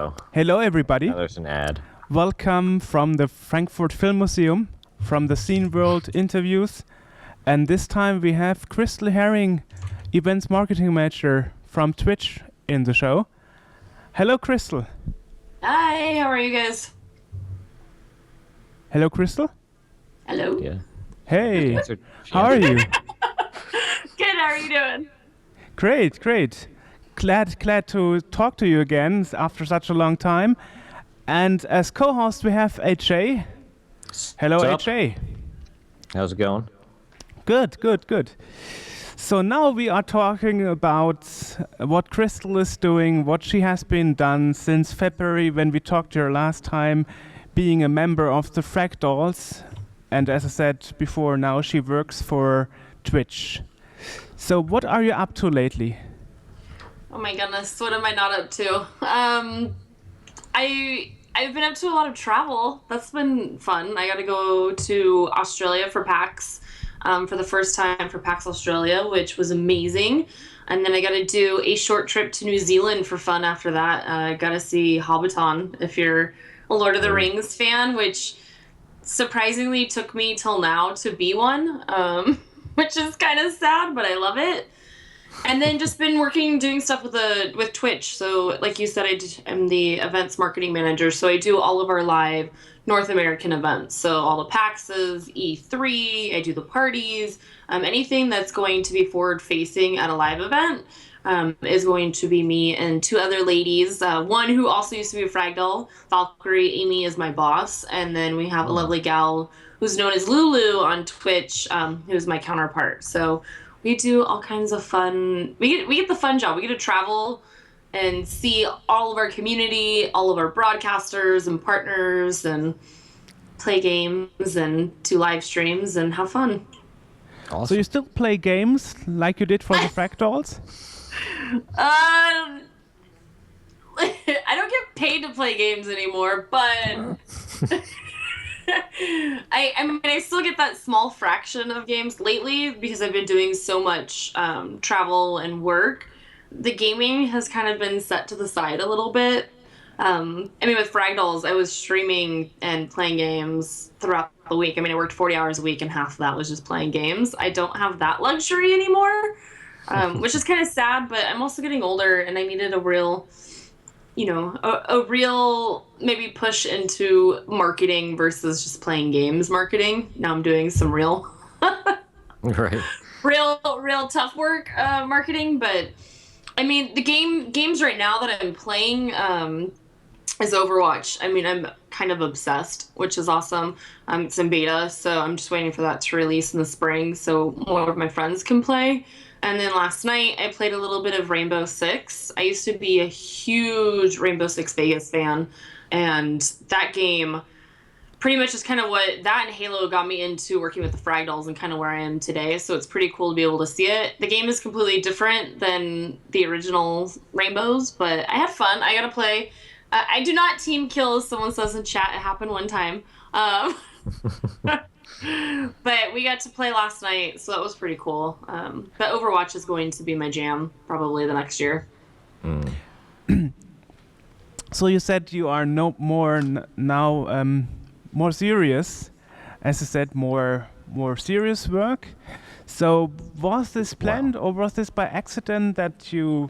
go. Hello, everybody. Now there's an ad. Welcome from the Frankfurt Film Museum, from the Scene World interviews. And this time we have Krystal Herring, Events Marketing Manager from Twitch, in the show. Hello, Krystal. Hi, how are you guys? Hello, Krystal. Hello. Yeah. Hey, how are you? Good, how are you doing? Great, great. Glad to talk to you again after such a long time. And as co-host we have AJ. Hello, What's up? AJ. How's it going? Good. So now we are talking about what Krystal is doing, what she has been done since February when we talked to her last time, being a member of the Fractals. And as I said before, now she works for Twitch. So what are you up to lately? Oh my goodness, what am I not up to? I've been up to a lot of travel. That's been fun. I got to go to Australia for PAX for the first time for PAX Australia, which was amazing. And then I got to do a short trip to New Zealand for fun after that. I got to see Hobbiton, if you're a Lord of the Rings fan, which surprisingly took me till now to be one, which is kind of sad, but I love it. And then just been doing stuff with Twitch. So like you said, I'm the events marketing manager. So I do all of our live North American events. So all the PAXs, E3, I do the parties, anything that's going to be forward facing at a live event is going to be me and two other ladies. One who also used to be a Fragdoll, Valkyrie. Amy is my boss. And then we have a lovely gal who's known as Lulu on Twitch, who's my counterpart. So we do all kinds of fun. We get the fun job. We get to travel and see all of our community, all of our broadcasters and partners, and play games and do live streams and have fun. Awesome. So you still play games like you did for the Fractals? I don't get paid to play games anymore, but I mean, I still get that small fraction of games lately because I've been doing so much travel and work. The gaming has kind of been set to the side a little bit. I mean, with Fragdolls, I was streaming and playing games throughout the week. I mean, I worked 40 hours a week, and half of that was just playing games. I don't have that luxury anymore, which is kind of sad, but I'm also getting older, and I needed a real maybe push into marketing versus just playing games marketing. Now I'm doing some real tough work marketing, but I mean the games right now that I'm playing is Overwatch. I mean, I'm kind of obsessed, which is awesome. It's in beta, so I'm just waiting for that to release in the spring so more of my friends can play. And then last night, I played a little bit of Rainbow Six. I used to be a huge Rainbow Six Vegas fan, and that game pretty much is kind of what that and Halo got me into working with the Fragdolls and kind of where I am today. So it's pretty cool to be able to see it. The game is completely different than the original Rainbows, but I had fun. I got to play. I do not team kill, as someone says in chat. It happened one time. But we got to play last night, so that was pretty cool. But Overwatch is going to be my jam probably the next year. So you said you are no more now more serious, as you said, more serious work. So was this planned, or was this by accident that you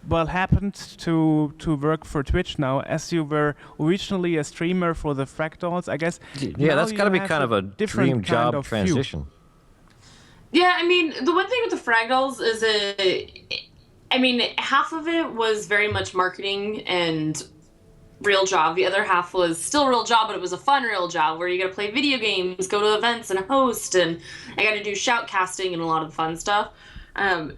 happened to work for Twitch now, as you were originally a streamer for the Fractals? I guess. Yeah, that's got to be kind of a dream job transition. Yeah, I mean, the one thing with the Fragdolls is I mean, half of it was very much marketing and real job. The other half was still real job, but it was a fun real job where you got to play video games, go to events and host, and I got to do shoutcasting and a lot of fun stuff.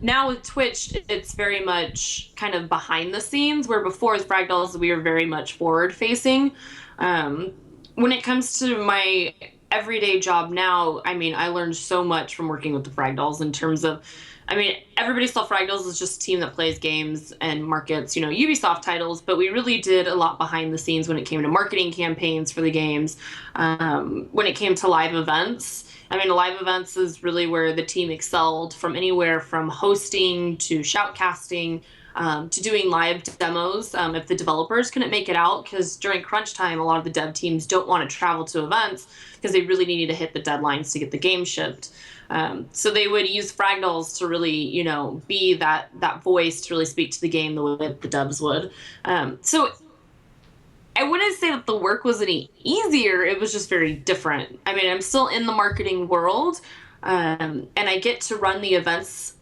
Now with Twitch, it's very much kind of behind the scenes, where before with Fragdolls, we were very much forward facing. When it comes to my everyday job now, I mean, I learned so much from working with the Fragdolls in terms of, I mean, everybody saw Fragdolls as just a team that plays games and markets, Ubisoft titles, but we really did a lot behind the scenes when it came to marketing campaigns for the games. When it came to live events, I mean, live events is really where the team excelled, from anywhere from hosting to shoutcasting, to doing live demos if the developers couldn't make it out, because during crunch time, a lot of the dev teams don't want to travel to events because they really need to hit the deadlines to get the game shipped. So they would use Fragdals to really, be that voice to really speak to the game the way that the devs would. So I wouldn't say that the work was any easier. It was just very different. I mean, I'm still in the marketing world, and I get to run the events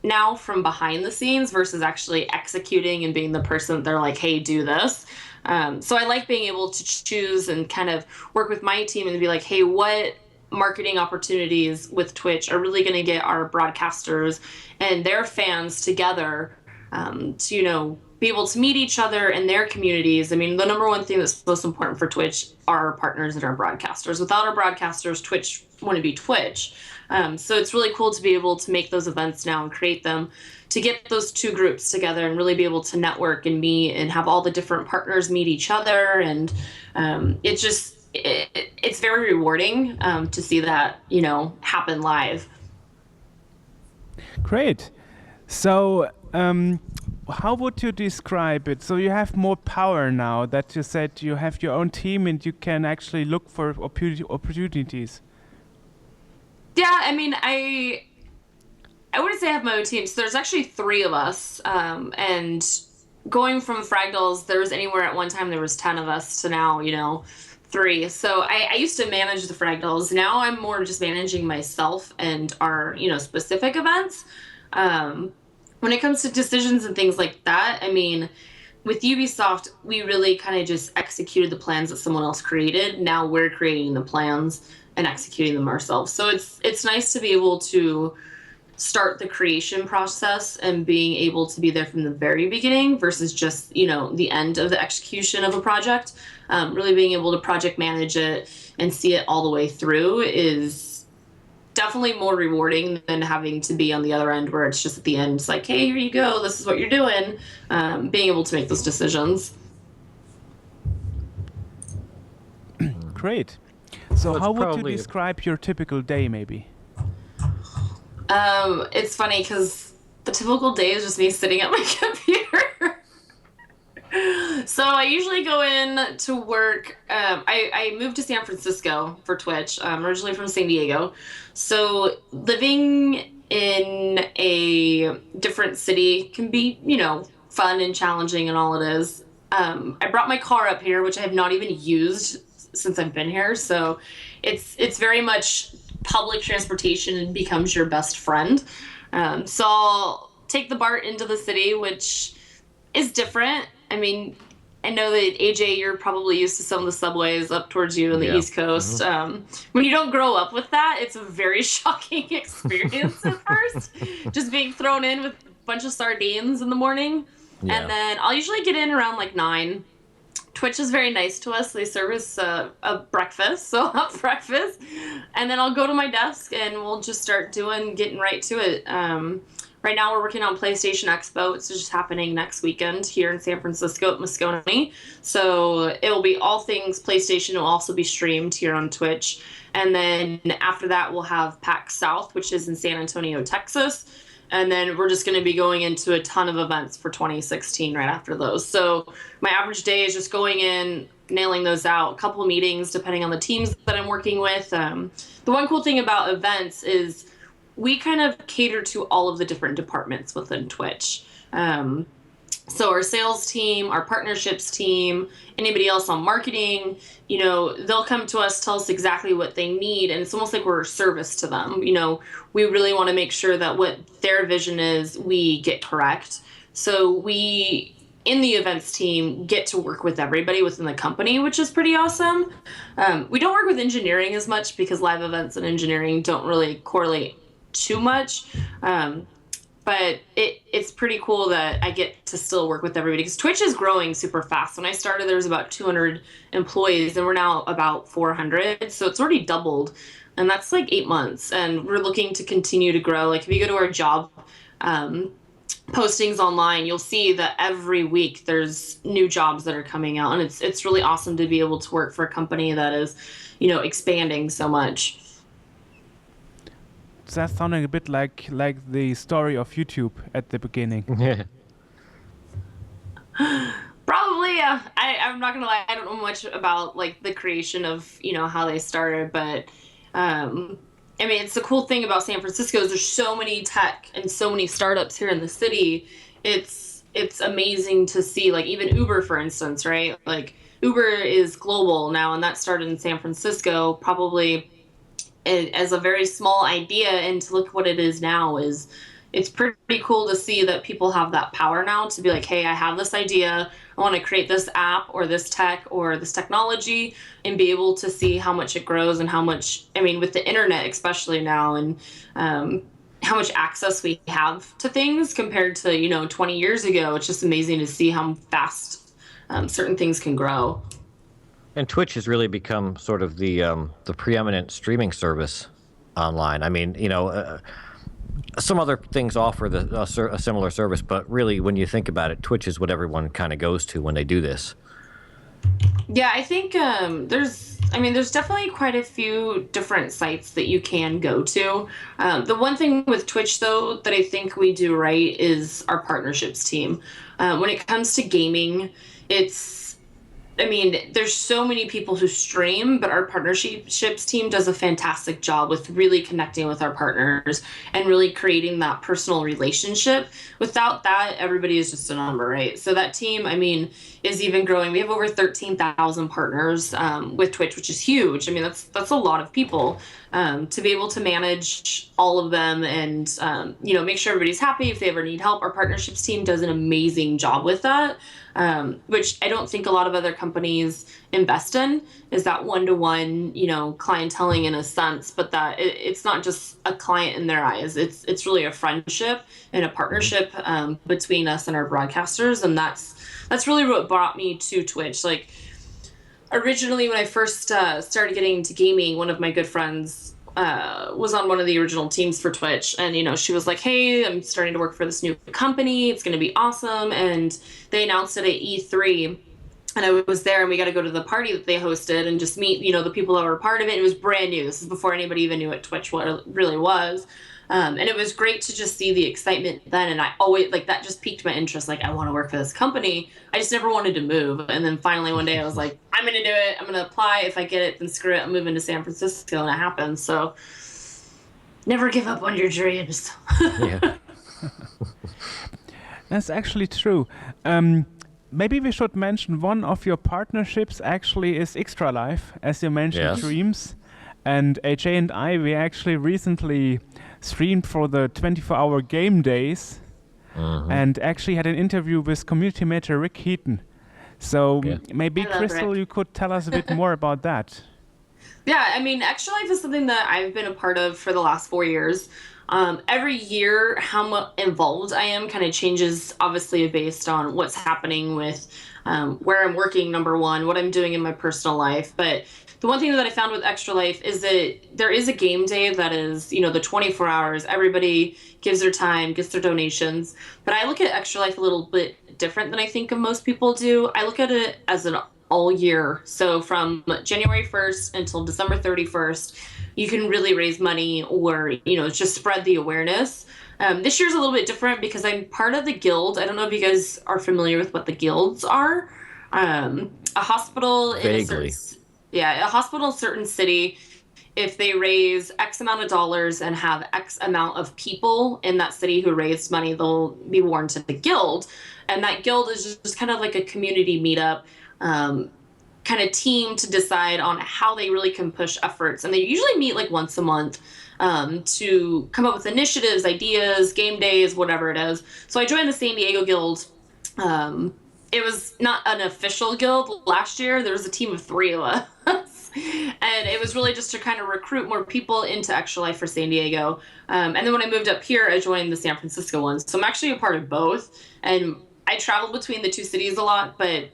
now from behind the scenes versus actually executing and being the person that they're like, hey, do this. So I like being able to choose and kind of work with my team and be like, hey, what marketing opportunities with Twitch are really going to get our broadcasters and their fans together to, be able to meet each other in their communities. I mean, the number one thing that's most important for Twitch are our partners and our broadcasters. Without our broadcasters, Twitch wouldn't be Twitch. So it's really cool to be able to make those events now and create them to get those two groups together and really be able to network and meet and have all the different partners meet each other. And it's very rewarding to see that, happen live. Great. So, how would you describe it? So you have more power now that you said you have your own team and you can actually look for opportunities. Yeah, I mean, I wouldn't say I have my own team. So there's actually 3 of us. And going from Fragdals, there was anywhere at one time there was 10 of us to now, 3. So I used to manage the Fragdals. Now I'm more just managing myself and our, specific events. When it comes to decisions and things like that, I mean, with Ubisoft, we really kind of just executed the plans that someone else created. Now we're creating the plans and executing them ourselves. So it's nice to be able to start the creation process and being able to be there from the very beginning versus just, the end of the execution of a project. Really being able to project manage it and see it all the way through is definitely more rewarding than having to be on the other end where it's just at the end, it's like, hey, here you go, this is what you're doing. Being able to make those decisions. Great. So how would you describe your typical day, maybe? It's funny because the typical day is just me sitting at my computer. So I usually go in to work. I moved to San Francisco for Twitch. I'm originally from San Diego. So living in a different city can be, fun and challenging and all it is. I brought my car up here, which I have not even used since I've been here. So it's very much public transportation becomes your best friend. So I'll take the BART into the city, which is different. I mean, I know that, AJ, you're probably used to some of the subways up towards you in the East Coast. Mm-hmm. When you don't grow up with that, it's a very shocking experience at first. Just being thrown in with a bunch of sardines in the morning. Yeah. And then I'll usually get in around like 9. Twitch is very nice to us. They service a breakfast, so I'll have breakfast. And then I'll go to my desk and we'll just start getting right to it. Right now we're working on PlayStation Expo. It's just happening next weekend here in San Francisco at Moscone. So it will be all things PlayStation. It will also be streamed here on Twitch. And then after that, we'll have PAX South, which is in San Antonio, Texas. And then we're just going to be going into a ton of events for 2016 right after those. So my average day is just going in, nailing those out, a couple of meetings depending on the teams that I'm working with. The one cool thing about events is we kind of cater to all of the different departments within Twitch. So our sales team, our partnerships team, anybody else on marketing, they'll come to us, tell us exactly what they need. And it's almost like we're a service to them. We really want to make sure that what their vision is, we get correct. So we, in the events team, get to work with everybody within the company, which is pretty awesome. We don't work with engineering as much because live events and engineering don't really correlate too much. But it's pretty cool that I get to still work with everybody because Twitch is growing super fast. When I started, there was about 200 employees and we're now about 400. So it's already doubled and that's like 8 months. And we're looking to continue to grow. Like if you go to our job postings online, you'll see that every week there's new jobs that are coming out. And it's really awesome to be able to work for a company that is, expanding so much. That's sounding a bit like the story of YouTube at the beginning. Yeah. Probably, yeah. I'm not gonna lie, I don't know much about like the creation of, how they started, but I mean, it's the cool thing about San Francisco is there's so many tech and so many startups here in the city. It's amazing to see, like even Uber, for instance, right? Like Uber is global now, and that started in San Francisco, probably as a very small idea, and to look what it is now is it's pretty cool to see that people have that power now to be like, hey, I have this idea, I want to create this app or this tech or this technology, and be able to see how much it grows and how much, I mean, with the internet especially now, and how much access we have to things compared to 20 years ago. It's just amazing to see how fast certain things can grow. And Twitch has really become sort of the preeminent streaming service online. I mean, some other things offer a similar service, but really, when you think about it, Twitch is what everyone kind of goes to when they do this. Yeah, I think there's definitely quite a few different sites that you can go to. The one thing with Twitch, though, that I think we do right is our partnerships team. When it comes to gaming, there's so many people who stream, but our partnerships team does a fantastic job with really connecting with our partners and really creating that personal relationship. Without that, everybody is just a number, right? So that team, is even growing. We have over 13,000 partners with Twitch, which is huge. That's a lot of people to be able to manage all of them and, make sure everybody's happy. If they ever need help, our partnerships team does an amazing job with that. Which I don't think a lot of other companies invest in, is that one-to-one, clienteling in a sense, but that it's not just a client in their eyes. It's really a friendship and a partnership between us and our broadcasters, and that's really what brought me to Twitch. Like originally, when I first started getting into gaming, one of my good friends was on one of the original teams for Twitch, and she was like, hey, I'm starting to work for this new company, it's going to be awesome. And they announced it at E3, and I was there, and we got to go to the party that they hosted and just meet the people that were a part of it. It was brand new. This is before anybody even knew what Twitch really was. And it was great to just see the excitement then, and I always, like, that just piqued my interest. Like, I want to work for this company. I just never wanted to move. And then finally one day I was like, I'm going to do it. I'm going to apply. If I get it, then screw it. I'm moving to San Francisco, and it happened. So never give up on your dreams. Yeah. That's actually true. Maybe we should mention one of your partnerships actually is Extra Life, as you mentioned, yes. Dreams. And AJ and I, we actually recently streamed for the 24-hour game days, and actually had an interview with community manager Rick Heaton. So maybe, Krystal, you could tell us a bit more about that. Yeah, Extra Life is something that I've been a part of for the last 4 years. Every year, how much involved I am kind of changes, obviously, based on what's happening with where I'm working, number one, what I'm doing in my personal life. But the one thing that I found with Extra Life is that there is a game day that is, the 24 hours. Everybody gives their time, gets their donations. But I look at Extra Life a little bit different than I think of most people do. I look at it as an all year. So from January 1st until December 31st, you can really raise money or, just spread the awareness. This year's a little bit different because I'm part of the guild. I don't know if you guys are familiar with what the guilds are. A hospital Vaguely. a hospital in a certain city, if they raise X amount of dollars and have X amount of people in that city who raised money, they'll be worn to the guild. And that guild is just kind of like a community meetup kind of team to decide on how they really can push efforts. And they usually meet like once a month to come up with initiatives, ideas, game days, whatever it is. So I joined the San Diego Guild. It was not an official guild last year. There was a team of 3 of us. And it was really just to kind of recruit more people into Extra Life for San Diego. And then when I moved up here, I joined the San Francisco one. So I'm actually a part of both. And I traveled between the 2 cities a lot. But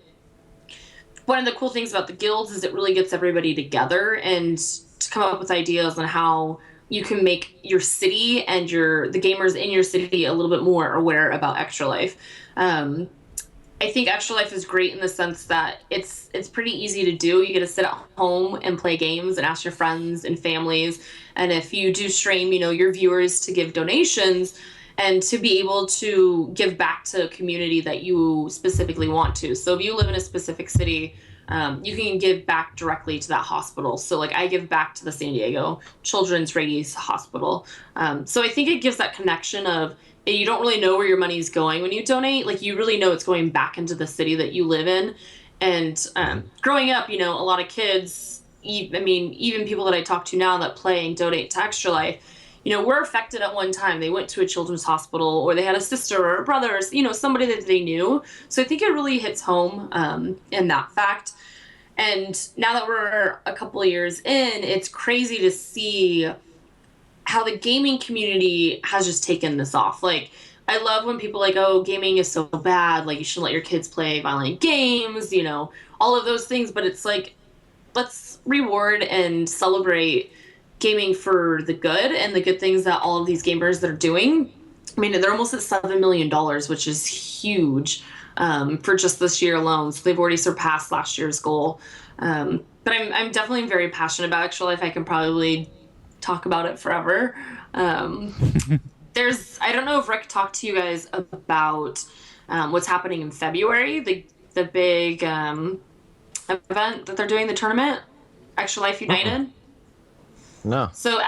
one of the cool things about the guilds is it really gets everybody together and to come up with ideas on how you can make your city and the gamers in your city a little bit more aware about Extra Life. I think Extra Life is great in the sense that it's pretty easy to do. You get to sit at home and play games and ask your friends and families. And if you do stream, your viewers to give donations, and to be able to give back to a community that you specifically want to. So if you live in a specific city, you can give back directly to that hospital. So like I give back to the San Diego Children's Radies Hospital. So I think it gives that connection of you don't really know where your money is going when you donate. Like you really know it's going back into the city that you live in. And growing up, you know, a lot of kids, I mean, even people that I talk to now that play and donate to Extra Life, you know, were affected at one time. They went to a children's hospital, or they had a sister or a brother, or, you know, somebody that they knew. So I think it really hits home in that fact. And now that we're a couple of years in, it's crazy to see how the gaming community has just taken this off. Like, I love when people are like, oh, gaming is so bad. Like, you shouldn't let your kids play violent games, you know, all of those things. But it's like, let's reward and celebrate gaming for the good and the good things that all of these gamers that are doing. I mean, they're almost at $7 million, which is huge for just this year alone. So they've already surpassed last year's goal. But I'm definitely very passionate about Extra Life. I can probably talk about it forever. I don't know if Rick talked to you guys about what's happening in February, the big event that they're doing, the tournament, Extra Life United. No. So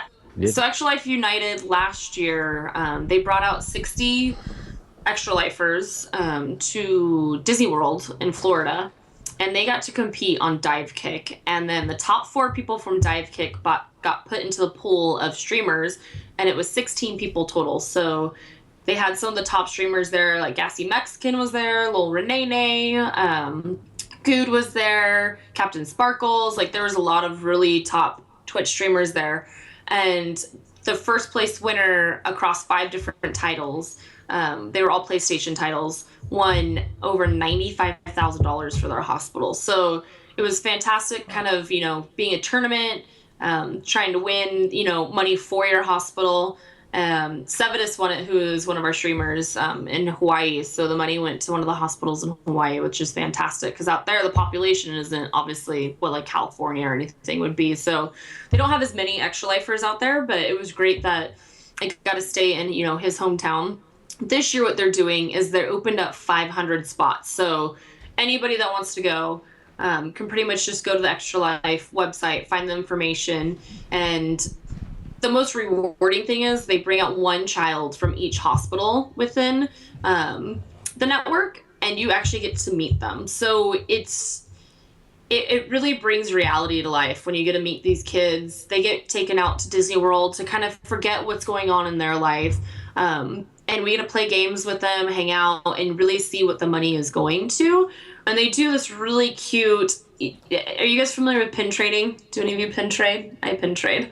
Extra Life United last year, they brought out 60 Extra Lifers to Disney World in Florida, and they got to compete on dive kick. And then the top 4 people from dive kick got put into the pool of streamers, and it was 16 people total. So they had some of the top streamers there, like Gassy Mexican was there, Lil Renee, Good was there, Captain Sparkles. Like there was a lot of really top Twitch streamers there. And the first place winner across 5 different titles, they were all PlayStation titles, won over $95,000 for their hospital. So it was fantastic, kind of, you know, being a tournament, trying to win, you know, money for your hospital. Sevidus won it, who is one of our streamers in Hawaii. So the money went to one of the hospitals in Hawaii, which is fantastic because out there the population isn't obviously what like California or anything would be. So they don't have as many Extra Lifers out there, but it was great that I got to stay in, you know, his hometown. This year what they're doing is they opened up 500 spots. So anybody that wants to go can pretty much just go to the Extra Life website, find the information, and the most rewarding thing is they bring out one child from each hospital within the network, and you actually get to meet them. So it really brings reality to life when you get to meet these kids. They get taken out to Disney World to kind of forget what's going on in their life. And we get to play games with them, hang out, and really see what the money is going to. And they do this really cute... Are you guys familiar with pin trading? Do any of you pin trade? I pin trade.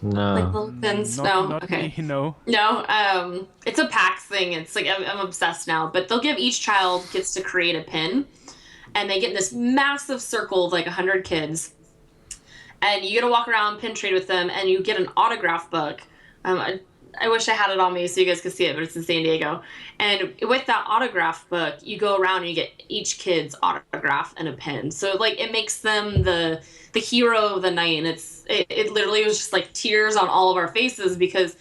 No. Like little pins? Not Okay. me, no. No, it's a PAX thing. It's like I'm obsessed now. But they'll give each child gets to create a pin, and they get in this massive circle of like 100 kids, and you get to walk around, pin trade with them, and you get an autograph book. I wish I had it on me so you guys could see it, but it's in San Diego. And with that autograph book, you go around and you get each kid's autograph and a pin. So like it makes them the hero of the night, and it literally was just like tears on all of our faces, because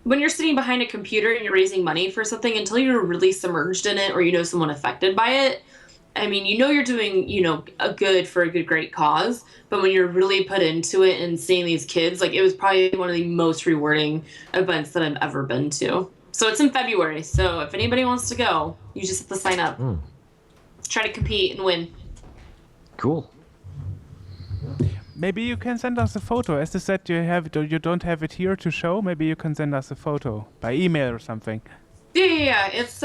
when you're sitting behind a computer and you're raising money for something, until you're really submerged in it or you know someone affected by it, I mean, you know you're doing, you know, a good for a good, great cause. But when you're really put into it and seeing these kids, like it was probably one of the most rewarding events that I've ever been to. So it's in February. So if anybody wants to go, you just have to sign up. Try to compete and win. Cool. Maybe you can send us a photo. As you said, you don't have it here to show. Maybe you can send us a photo by email or something. Yeah. It's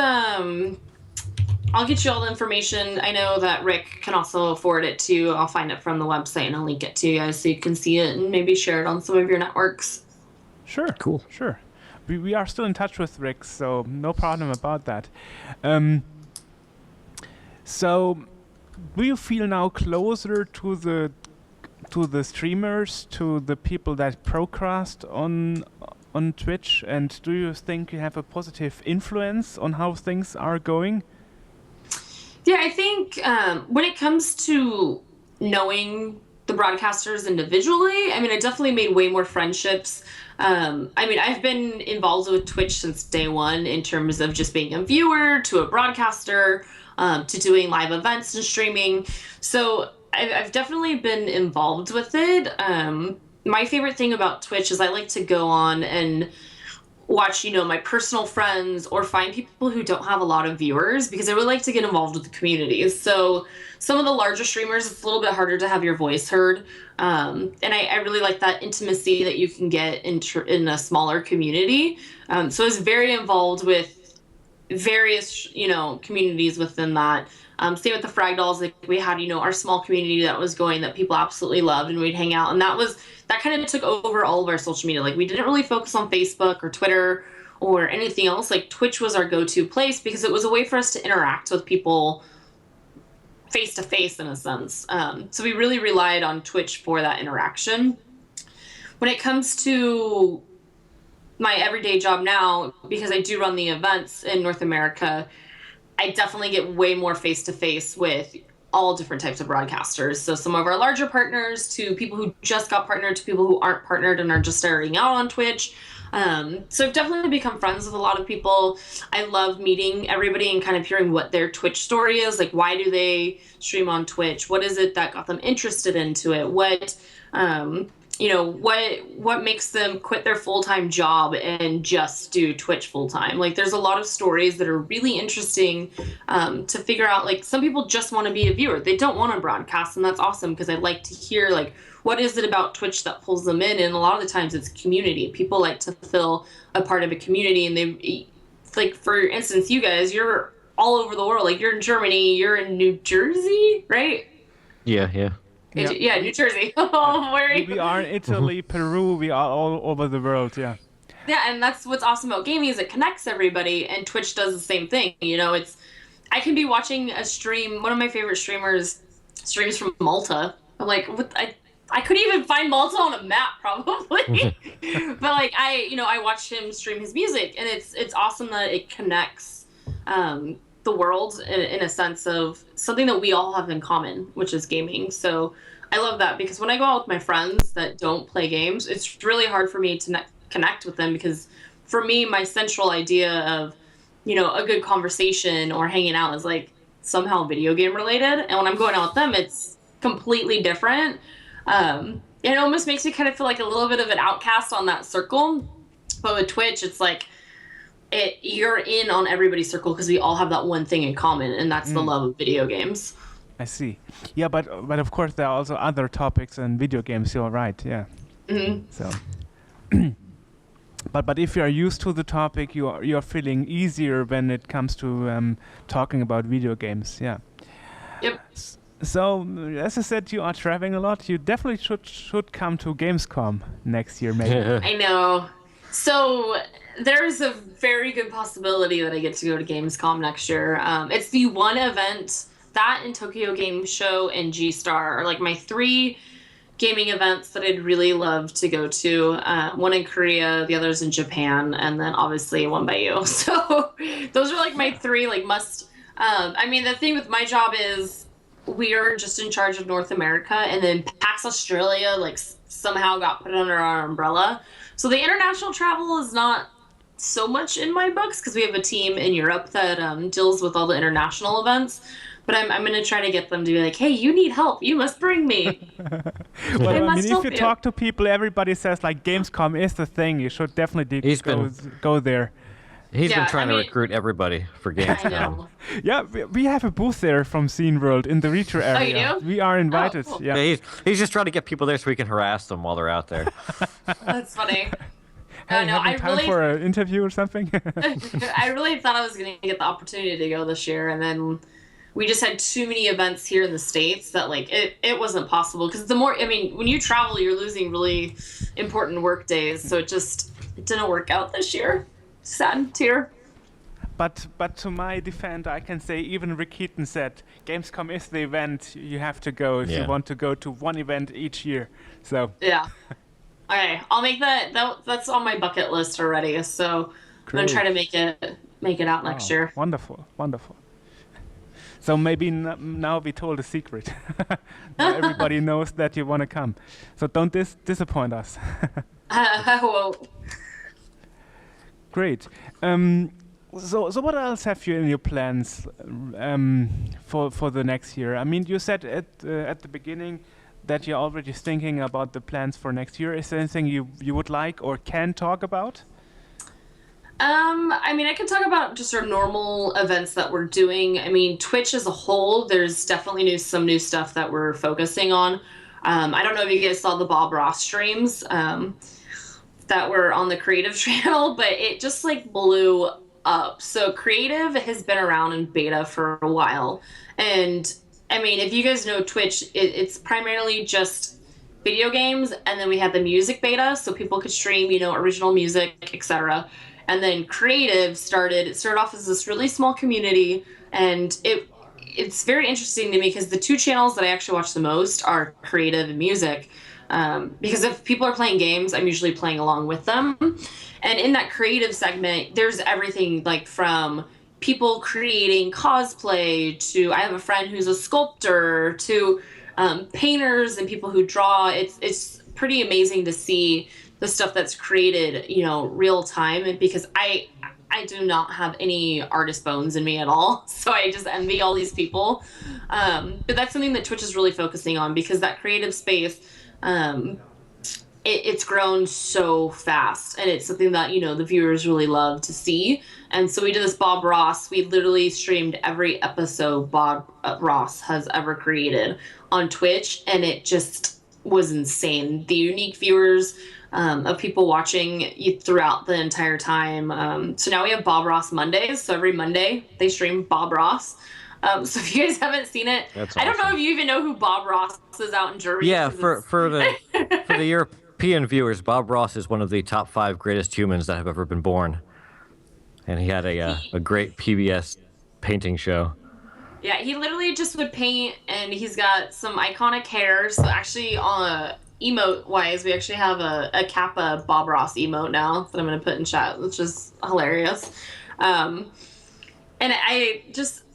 I'll get you all the information. I know that Rick can also forward it to you. I'll find it from the website and I'll link it to you guys so you can see it and maybe share it on some of your networks. Sure. Cool. Sure. We are still in touch with Rick, so no problem about that. So, do you feel now closer to the streamers, to the people that procrast on Twitch, and do you think you have a positive influence on how things are going? Yeah, I think when it comes to knowing the the broadcasters individually. I mean, I definitely made way more friendships. I mean, I've been involved with Twitch since day one in terms of just being a viewer to a broadcaster, to doing live events and streaming. So I've definitely been involved with it. My favorite thing about Twitch is I like to go on and watch, my personal friends or find people who don't have a lot of viewers because I really like to get involved with the communities. So some of the larger streamers, it's a little bit harder to have your voice heard. And I really like that intimacy that you can get in a smaller community. So I was very involved with various, communities within that. Same with the Frag Dolls, like we had, our small community that was going that people absolutely loved, and we'd hang out. And that kind of took over all of our social media. Like we didn't really focus on Facebook or Twitter or anything else. Like Twitch was our go-to place because it was a way for us to interact with people face to face in a sense. So we really relied on Twitch for that interaction. When it comes to my everyday job now, because I do run the events in North America, I definitely get way more face to face with all different types of broadcasters. So some of our larger partners to people who just got partnered to people who aren't partnered and are just starting out on Twitch. So I've definitely become friends with a lot of people. I love meeting everybody and kind of hearing what their Twitch story is. Like, why do they stream on Twitch? What is it that got them interested into it? What makes them quit their full-time job and just do Twitch full-time? Like, there's a lot of stories that are really interesting to figure out. Like, some people just want to be a viewer. They don't want to broadcast, and that's awesome because I like to hear, like, what is it about Twitch that pulls them in? And a lot of the times it's community. People like to feel a part of a community, and they, like, for instance, you guys, you're all over the world. Like, you're in Germany, you're in New Jersey, right? Yeah. Yeah, New Jersey. Oh, where are you? We are in Italy, Peru. We are all over the world. Yeah. Yeah, and that's what's awesome about gaming is it connects everybody, and Twitch does the same thing. I can be watching a stream. One of my favorite streamers streams from Malta. I'm like, what? I couldn't even find Malta on a map, probably. But like, I watched him stream his music, and it's awesome that it connects the world in a sense of something that we all have in common, which is gaming. So I love that because when I go out with my friends that don't play games, it's really hard for me to connect with them because for me, my central idea of, a good conversation or hanging out is like somehow video game related. And when I'm going out with them, it's completely different. It almost makes me kind of feel like a little bit of an outcast on that circle. But with Twitch, it's like, you're in on everybody's circle because we all have that one thing in common, and that's the love of video games. I see. Yeah, but of course there are also other topics in video games. You're right. Yeah. Mm-hmm. So, but if you are used to the topic, you're feeling easier when it comes to talking about video games. Yeah. Yep. So, as I said, you are traveling a lot. You definitely should come to Gamescom next year, maybe. I know. So there's a very good possibility that I get to go to Gamescom next year. It's the one event, that and Tokyo Game Show and G-Star are like my 3 gaming events that I'd really love to go to. One in Korea, the others in Japan, and then obviously one by you. So those are like my 3 like must. The thing with my job is we are just in charge of North America, and then PAX Australia like somehow got put under our umbrella. So the international travel is not so much in my books because we have a team in Europe that deals with all the international events. But I'm going to try to get them to be like, hey, you need help. You must bring me. Well, if you talk to people, everybody says like Gamescom is the thing. You should definitely go there. He's been trying to recruit everybody for Gamescom. I know. Yeah, we have a booth there from Scene World in the Reacher area. Oh, you do? We are invited. Oh, cool. Yeah. He's just trying to get people there so he can harass them while they're out there. That's funny. Hey, having time for an interview or something? I really thought I was going to get the opportunity to go this year, and then we just had too many events here in the States that like it wasn't possible because when you travel, you're losing really important work days, so it didn't work out this year. Sad tear. But to my defense, I can say even Rick Keaton said Gamescom is the event you have to go if you want to go to one event each year. So yeah. Okay, I'll make that. That's on my bucket list already. So I'm gonna try to make it out next year. Wonderful. So maybe now we told a secret. Now everybody knows that you want to come. So don't disappoint us. Well, Great. So what else have you in your plans for the next year? I mean, you said at the beginning that you're already thinking about the plans for next year. Is there anything you would like or can talk about? I mean, I can talk about just our normal events that we're doing. I mean, Twitch as a whole, there's definitely some new stuff that we're focusing on. I don't know if you guys saw the Bob Ross streams that were on the creative channel, but it just like blew up. So creative has been around in beta for a while. And I mean, if you guys know Twitch, it's primarily just video games. And then we had the music beta, so people could stream, original music, etc. And then creative it started off as this really small community, and it's very interesting to me because the two channels that I actually watch the most are creative and music. Because if people are playing games, I'm usually playing along with them. And in that creative segment, there's everything like from people creating cosplay to I have a friend who's a sculptor to painters and people who draw. It's pretty amazing to see the stuff that's created, real time. And because I do not have any artist bones in me at all. So I just envy all these people. But that's something that Twitch is really focusing on because that creative space, it's grown so fast, and it's something that the viewers really love to see. And so we did this Bob Ross. We literally streamed every episode Bob Ross has ever created on Twitch, and it just was insane. The unique viewers of people watching throughout the entire time. So now we have Bob Ross Mondays. So every Monday they stream Bob Ross. So if you guys haven't seen it, That's I don't know awesome. if you even know who Bob Ross is out in Germany. Yeah, for the European viewers, Bob Ross is one of the top 5 greatest humans that have ever been born, and he had a great PBS painting show. Yeah, he literally just would paint, and he's got some iconic hair. So actually, emote wise, we actually have a Kappa Bob Ross emote now that I'm gonna put in chat, which is hilarious. And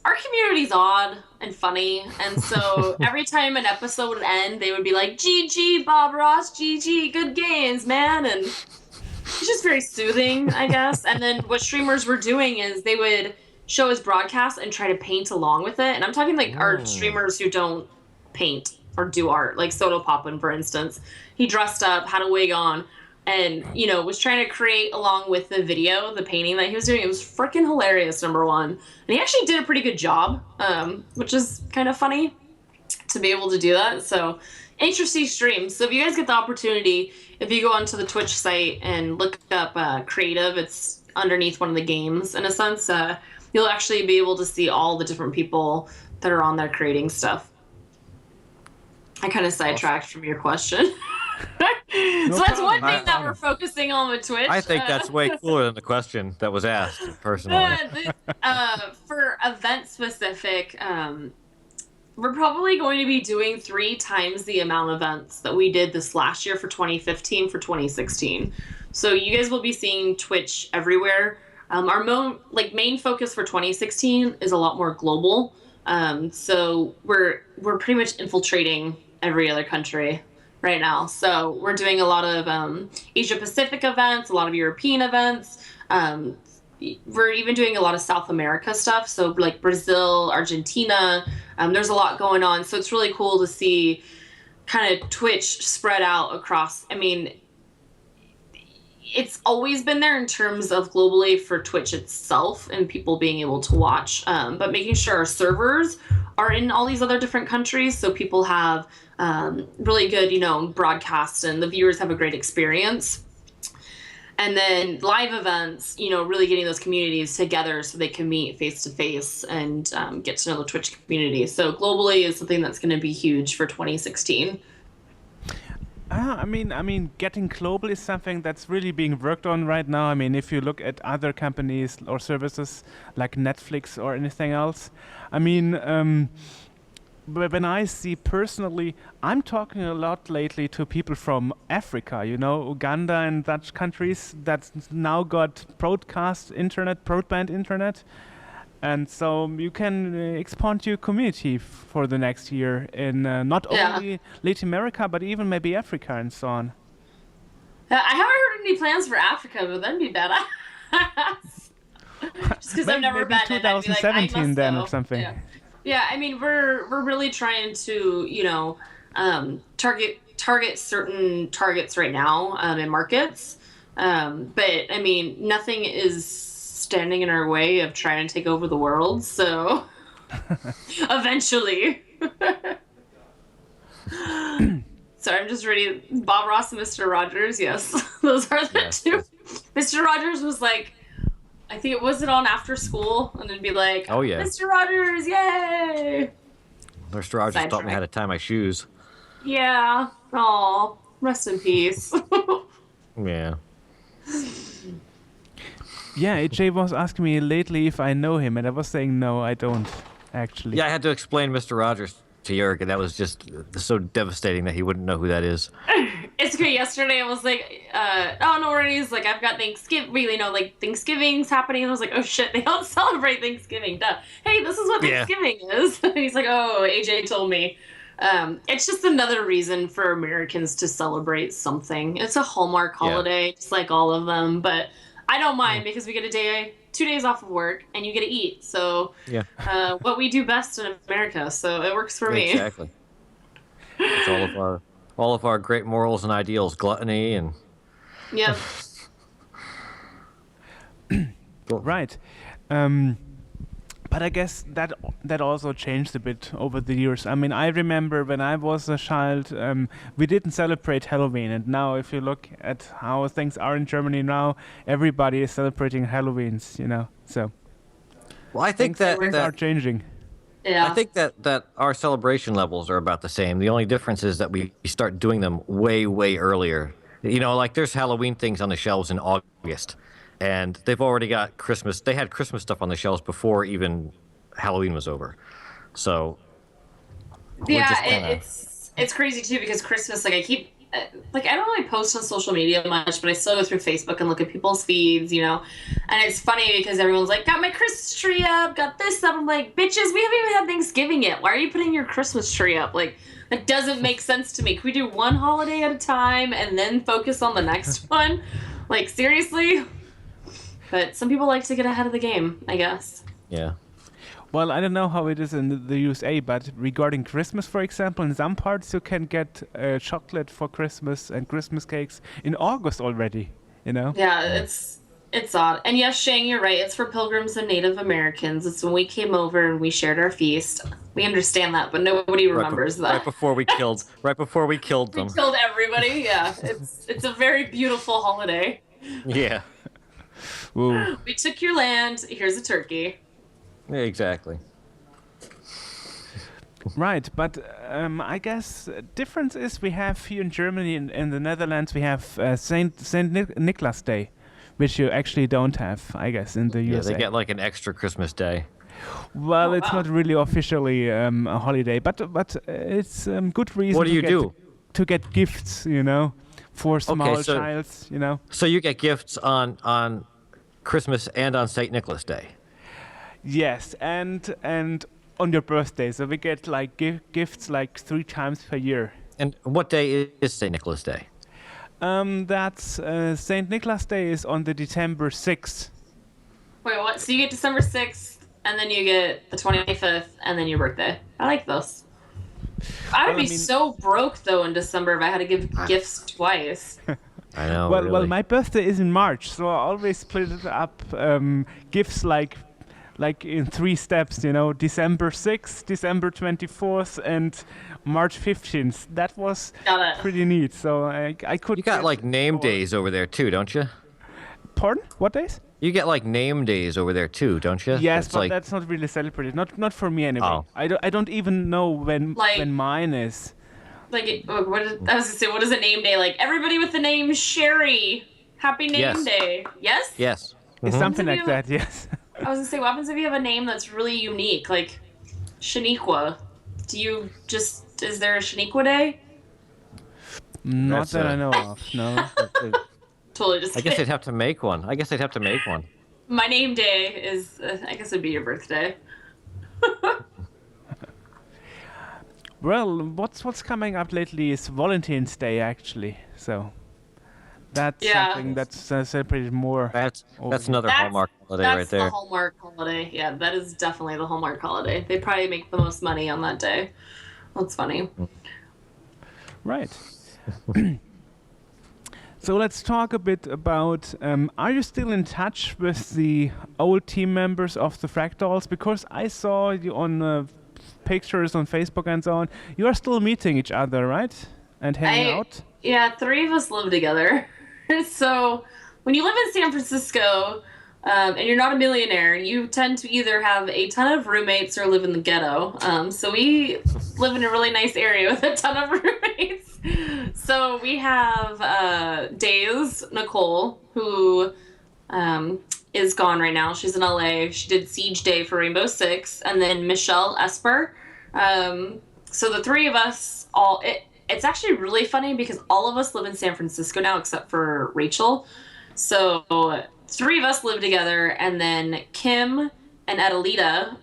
our community's odd and funny, and so every time an episode would end, they would be like, "GG, Bob Ross, GG, good games, man," and it's just very soothing, I guess. And then what streamers were doing is they would show his broadcast and try to paint along with it. And I'm talking like our streamers who don't paint or do art, like Soto Poppin, for instance. He dressed up, had a wig on, and was trying to create along with the video, the painting that he was doing. It was freaking hilarious, number one. And he actually did a pretty good job, which is kind of funny to be able to do that. So interesting streams. So if you guys get the opportunity, if you go onto the Twitch site and look up creative, it's underneath one of the games in a sense. You'll actually be able to see all the different people that are on there creating stuff. I kind of sidetracked from your question. So that's one thing that we're focusing on with Twitch. I think that's way cooler than the question that was asked, personally. For event specific, we're probably going to be doing 3 times the amount of events that we did this last year for 2015 for 2016. So you guys will be seeing Twitch everywhere. Our main focus for 2016 is a lot more global. So we're pretty much infiltrating every other country right now. So we're doing a lot of Asia Pacific events, a lot of European events. We're even doing a lot of South America stuff. So like Brazil, Argentina, there's a lot going on. So it's really cool to see kind of Twitch spread out across. I mean, it's always been there in terms of globally for Twitch itself and people being able to watch, but making sure our servers are in all these other different countries so people have really good, broadcasts and the viewers have a great experience. And then live events, really getting those communities together so they can meet face to face and get to know the Twitch community. So globally is something that's going to be huge for 2016. I mean, getting global is something that's really being worked on right now. I mean, if you look at other companies or services like Netflix or anything else, I mean, when I see personally, I'm talking a lot lately to people from Africa, Uganda and such countries that now got broadband internet, And so you can expand your community for the next year in not Yeah. only Latin America, but even maybe Africa and so on. I haven't heard any plans for Africa, but that'd be badass. Just because I've never Maybe been, and I'd be like, I 2017 must then go. or something. Yeah. Yeah, I mean, we're really trying to, target certain targets right now in markets. But I mean, nothing is standing in our way of trying to take over the world. So eventually. Sorry, I'm just reading Bob Ross and Mr. Rogers. Yes, those are the two. Mr. Rogers was like, I think it was on after school, and it'd be like, Oh, yeah. Mr. Rogers, yay! Mr. Rogers taught me how to tie my shoes. Yeah. Aw, rest in peace. Yeah. Yeah, AJ was asking me lately if I know him, and I was saying no, I don't, actually. Yeah, I had to explain Mr. Rogers to Joerg, and that was just so devastating that he wouldn't know who that is. It's great. Yesterday I was like, oh, no worries. Like, I've got Thanksgiving's happening. And I was like, oh shit, they don't celebrate Thanksgiving. Duh. Hey, this is what Yeah. Thanksgiving is. And he's like, oh, AJ told me. It's just another reason for Americans to celebrate something. It's a Hallmark holiday, just like all of them. But I don't mind because we get 2 days off of work, and you get to eat. So, Yeah. what we do best in America. So it works for me. Exactly. It's all of our great morals and ideals, gluttony and Yep. Right. But I guess that also changed a bit over the years. I mean, I remember when I was a child, we didn't celebrate Halloween, and now if you look at how things are in Germany now, everybody is celebrating Halloweens, So well, I think things that are changing. Yeah. I think that our celebration levels are about the same. The only difference is that we start doing them way, way earlier. Like there's Halloween things on the shelves in August, and they've already got Christmas. They had Christmas stuff on the shelves before even Halloween was over. So we're just kinda- it's crazy too because Christmas, like I keep, like I don't really post on social media much, but I still go through Facebook and look at people's feeds, and it's funny because everyone's like, got my Christmas tree up, got this up. I'm like, bitches, we haven't even had Thanksgiving yet. Why are you putting your Christmas tree up? Like, that doesn't make sense to me. Can we do one holiday at a time and then focus on the next one? Like, seriously? But some people like to get ahead of the game, I guess. Yeah. Well, I don't know how it is in the USA, but regarding Christmas, for example, in some parts you can get chocolate for Christmas and Christmas cakes in August already, Yeah, it's odd. And yes, Shang, you're right. It's for pilgrims and Native Americans. It's when we came over and we shared our feast. We understand that, but nobody remembers that. Right before we killed them. We killed everybody. Yeah, it's a very beautiful holiday. Yeah. Ooh. We took your land. Here's a turkey. Yeah, exactly. Right, but I guess difference is we have here in Germany and in the Netherlands we have Saint Nicholas Day, which you actually don't have, I guess, in the Yeah, USA. they get like an extra Christmas day. Well, Oh, it's wow. not really officially a holiday, but it's good reason. What do you do? To get gifts, for small so- childs, So you get gifts on Christmas and on St. Nicholas Day. Yes, and on your birthday, so we get like gifts like 3 times per year. And what day is St. Nicholas Day? That's Saint Nicholas Day is on the December 6th. Wait, what? So you get December 6th, and then you get the 25th, and then your birthday. I like those. I would be so broke, though, in December if I had to give gifts twice. I know. Well, really. my birthday is in March, so I always split it up. Gifts like in 3 steps, December 6th, December 24th, and March 15th. That was Got it. pretty neat. So I could. You got get like name more. days over there too, don't you? Pardon? What days? You get like name days over there too, don't you? Yes, It's but like, that's not really celebrated. Not for me anyway. Oh. I don't even know when Like- mine is. Like, I was gonna say, what is a name day? Like, everybody with the name Sherry, happy name Yes. day. Yes? yes. It's something Have like you- that. Yes. I was gonna say, what happens if you have a name that's really unique? Like, Shaniqua. Is there a Shaniqua day? Not That's, that I know of. No. Totally just I guess they'd have to make one. My name day is, I guess it'd be your birthday. Well, what's coming up lately is Valentine's Day, actually. So that's Yeah. something that's celebrated more. That's over here. another Hallmark holiday That's right the there. Hallmark holiday. Yeah, that is definitely the Hallmark holiday. They probably make the most money on that day. That's funny. Right. So let's talk a bit about, are you still in touch with the old team members of the Fractals? Because I saw you on pictures on Facebook and so on. You are still meeting each other, right? And hanging out? Yeah, 3 of us live together. So when you live in San Francisco, and you're not a millionaire, you tend to either have a ton of roommates or live in the ghetto. So we live in a really nice area with a ton of roommates. So we have Days, Nicole, who is gone right now. She's in LA. She did Siege Day for Rainbow Six. And then Michelle Esper. So the 3 of us it's actually really funny because all of us live in San Francisco now except for Rachel. So 3 of us live together, and then Kim and Adelita,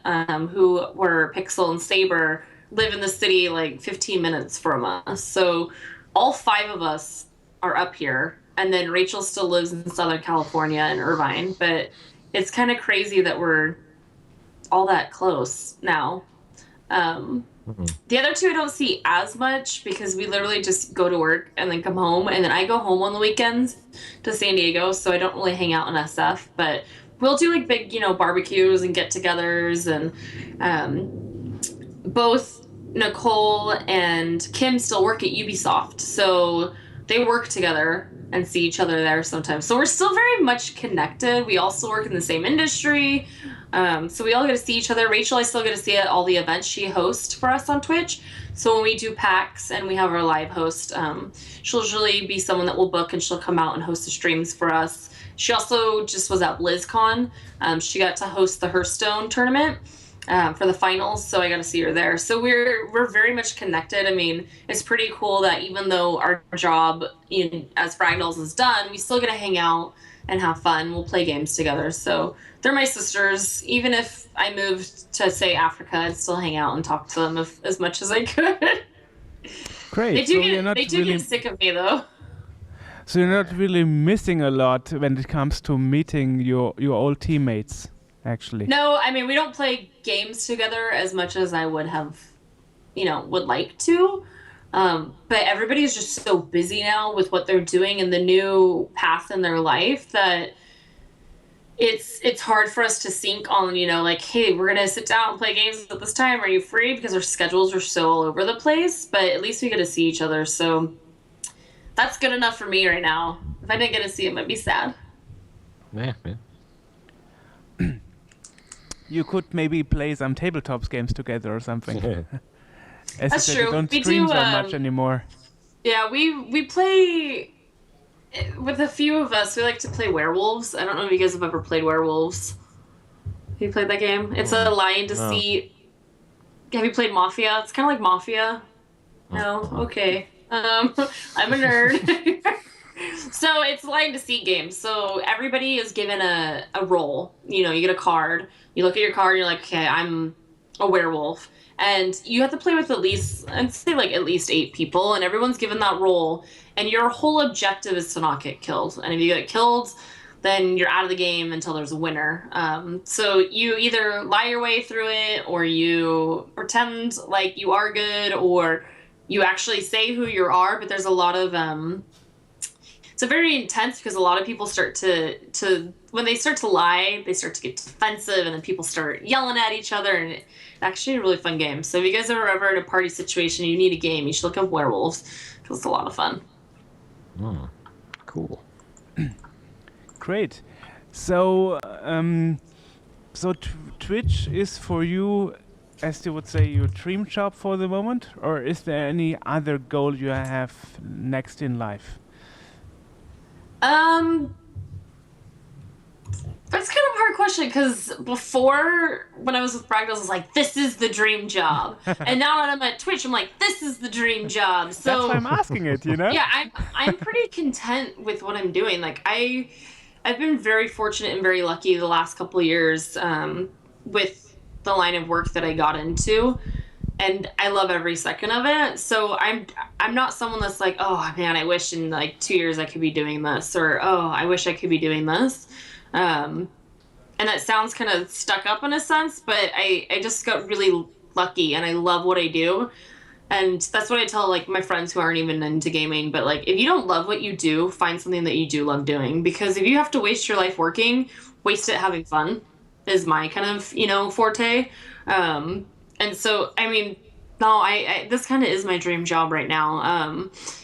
who were Pixel and Saber, live in the city like 15 minutes from us. So all 5 of us are up here, and then Rachel still lives in Southern California in Irvine. But it's kind of crazy that we're all that close now. The other 2 I don't see as much because we literally just go to work and then come home, and then I go home on the weekends to San Diego, so I don't really hang out in SF, but we'll do like big, barbecues and get-togethers, and both Nicole and Kim still work at Ubisoft, so they work together and see each other there sometimes. So we're still very much connected. We also work in the same industry. So we all get to see each other. Rachel, I still get to see at all the events she hosts for us on Twitch. So when we do PAX and we have our live host, she'll usually be someone that we'll book, and she'll come out and host the streams for us. She also just was at BlizzCon. She got to host the Hearthstone tournament for the finals, so I got to see her there. So we're very much connected. I mean, it's pretty cool that even though our job as Fragdals is done, we still get to hang out and have fun. We'll play games together. So they're my sisters. Even if I moved to, say, Africa, I'd still hang out and talk to them as much as I could. Great. They do get sick of me, though. So you're not really missing a lot when it comes to meeting your old teammates, actually. No, I mean, we don't play games together as much as I would have, would like to. But everybody's just so busy now with what they're doing and the new path in their life that it's hard for us to sync on, like, hey, we're going to sit down and play games at this time. Are you free? Because our schedules are so all over the place, but at least we get to see each other. So that's good enough for me right now. If I didn't get to see him, I'd be sad. Yeah. You could maybe play some tabletops games together or something. As That's you said, true. you don't We stream do, so much anymore. Yeah, we play with a few of us. We like to play werewolves. I don't know if you guys have ever played werewolves. Have you played that game? It's a lie and deceit. Have you played Mafia? It's kind of like Mafia. No? Okay. I'm a nerd. So it's lie and deceit games. So everybody is given a role. You get a card. You look at your card and you're like, okay, I'm a werewolf. And you have to play with at least 8 people, and everyone's given that role, and your whole objective is to not get killed. And if you get killed, then you're out of the game until there's a winner. So you either lie your way through it, or you pretend like you are good, or you actually say who you are. But there's a lot of it's a very intense because a lot of people start to when they start to lie, they start to get defensive, and then people start yelling at each other, and it's actually a really fun game. So if you guys are ever in a party situation, you need a game, you should look up Werewolves because it's a lot of fun. Cool. Great. So, Twitch is for you, as you would say, your dream job for the moment, or is there any other goal you have next in life? That's kind of a hard question because before, when I was with Fractals, I was like, this is the dream job. And now that I'm at Twitch, I'm like, this is the dream job. So that's why I'm asking it, Yeah, I'm pretty content with what I'm doing. Like, I I've been very fortunate and very lucky the last couple of years with the line of work that I got into, and I love every second of it. So I'm not someone that's like, oh man, I wish in like 2 years I could be doing this, or oh, I wish I could be doing this. And that sounds kind of stuck up in a sense, but I just got really lucky, and I love what I do. And that's what I tell like my friends who aren't even into gaming. But like, if you don't love what you do, find something that you do love doing. Because if you have to waste your life working, waste it having fun is my kind of forte. And so I mean, no, I this kind of is my dream job right now. I